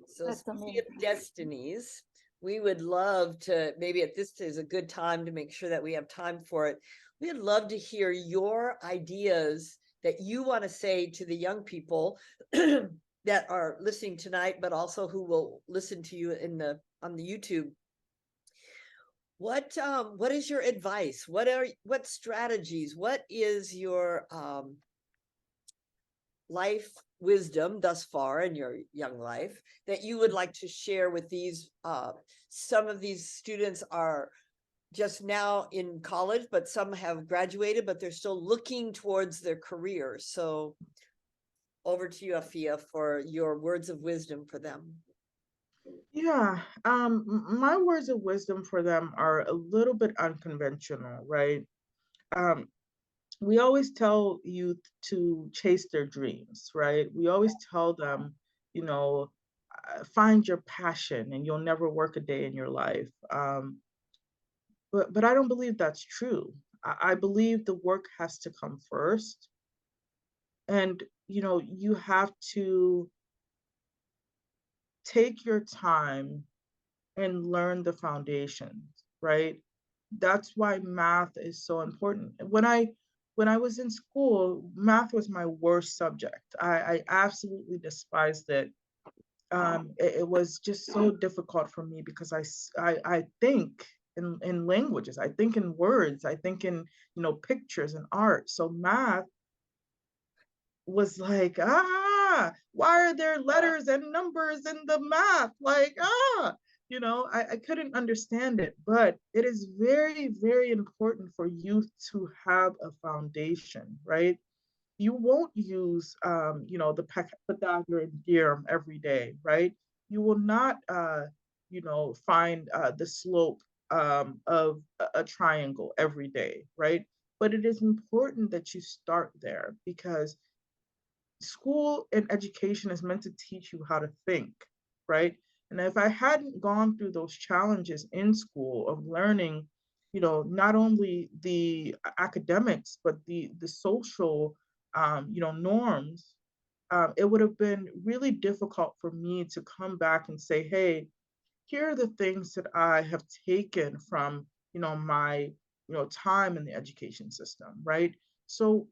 So That's speaking of amazing. destinies, we would love to, maybe at this is a good time to make sure that we have time for it. We'd love to hear your ideas that you want to say to the young people that are listening tonight, but also who will listen to you on the YouTube. What is your advice? What strategies? What is your life wisdom thus far in your young life that you would like to share with these some of these students are just now in college, but some have graduated, but they're still looking towards their career. So over to you, Afia, for your words of wisdom for them. Yeah, my words of wisdom for them are a little bit unconventional, right? Um, we always tell youth to chase their dreams, right? We always tell them, you know, find your passion and you'll never work a day in your life. But I don't believe that's true. I believe the work has to come first, and you have to take your time and learn the foundations, right? That's why math is so important. When I was in school, math was my worst subject. I absolutely despised it. It was just so difficult for me because I think in languages, I think in words, I think in pictures and art. So math was like, why are there letters and numbers in the math? Like, I couldn't understand it. But it is very, very important for youth to have a foundation, right? You won't use, the Pythagorean theorem every day, right? You will not, find the slope of a triangle every day, right? But it is important that you start there because school and education is meant to teach you how to think, right? And if I hadn't gone through those challenges in school of learning, not only the academics, but the social, norms, it would have been really difficult for me to come back and say, hey, here are the things that I have taken from, my, time in the education system, right? So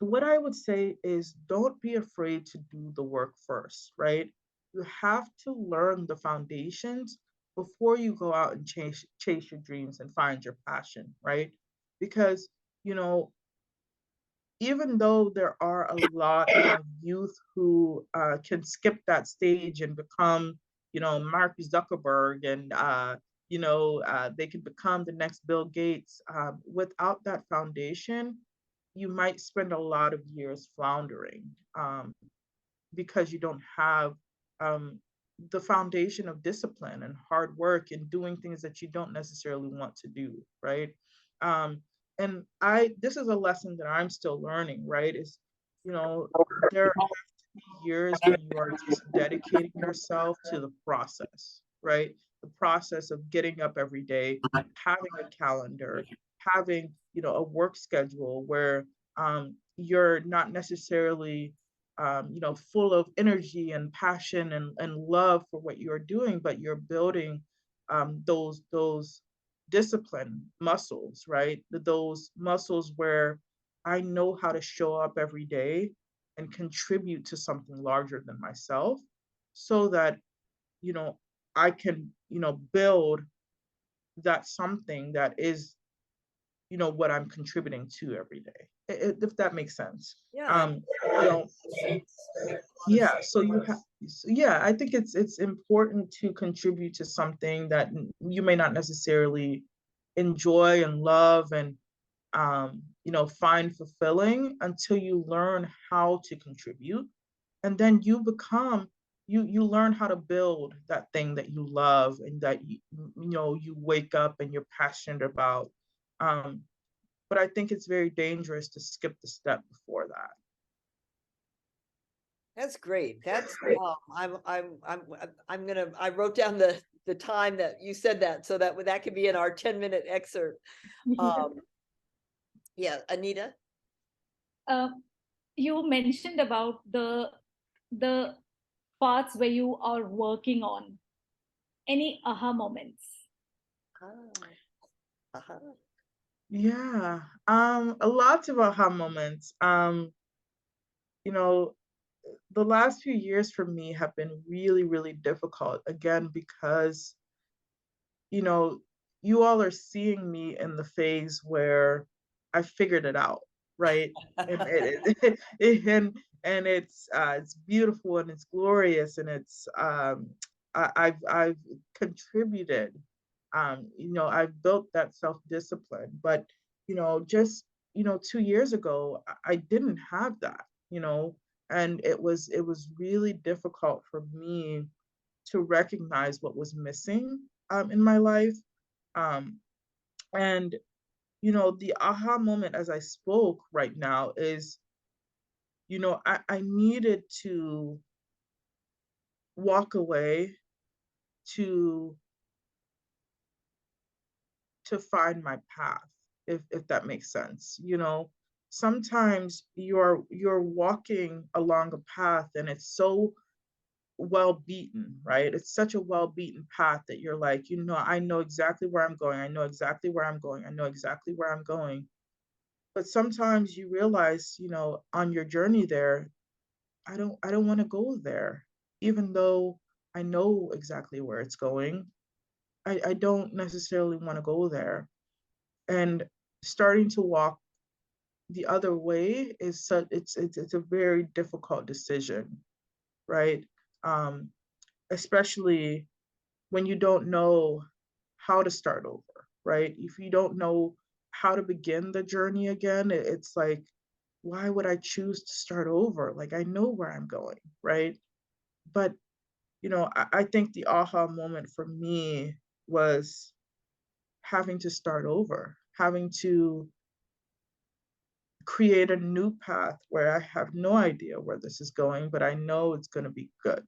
what I would say is don't be afraid to do the work first, right? You have to learn the foundations before you go out and chase your dreams and find your passion, right? Because, you know, even though there are a lot of youth who can skip that stage and become, Mark Zuckerberg and, they can become the next Bill Gates, without that foundation, you might spend a lot of years floundering because you don't have um, the foundation of discipline and hard work and doing things that you don't necessarily want to do, right? Um, and this is a lesson that I'm still learning, right? Is, there have to be years when you are just dedicating yourself to the process, right? The process of getting up every day, having a calendar, having, a work schedule where you're not necessarily full of energy and passion and love for what you're doing, but you're building those discipline muscles, right? Those muscles where I know how to show up every day and contribute to something larger than myself so that, you know, I can, build that something that is, what I'm contributing to every day, if that makes sense. Yeah, You know, yeah, so you have, yeah, I think it's important to contribute to something that you may not necessarily enjoy and love and find fulfilling until you learn how to contribute, and then you learn how to build that thing that you love and that you wake up and you're passionate about. um but I think it's very dangerous to skip the step before that. that's great. That's I wrote down the time that you said that so that could be in our 10-minute excerpt. Um, yeah, Anita. Uh, you mentioned about the paths where you are working on? Any aha moments? Ah, aha. Yeah. A lot of aha moments. You know, the last few years for me have been really, really difficult. Again, because, you know, you all are seeing me in the phase where I figured it out, right? And it's beautiful and it's glorious and it's I've contributed. I've built that self-discipline, but just 2 years ago, I didn't have that, and it was really difficult for me to recognize what was missing in my life. Um, and the aha moment as I spoke right now is, I needed to walk away to find my path, if that makes sense. Sometimes you're walking along a path and it's so well beaten, right? It's such a well beaten path that you're like, I know exactly where I'm going. I know exactly where I'm going. I know exactly where I'm going. But sometimes you realize, on your journey there, I don't want to go there. Even though I know exactly where it's going, I don't necessarily want to go there. And starting to walk the other way is such it's a very difficult decision, right? Um, Especially when you don't know how to start over, right? If you don't know how to begin the journey again, it's like, why would I choose to start over? Like, I know where I'm going, right? But, I think the aha moment for me was having to start over, having to create a new path where I have no idea where this is going, but I know it's going to be good.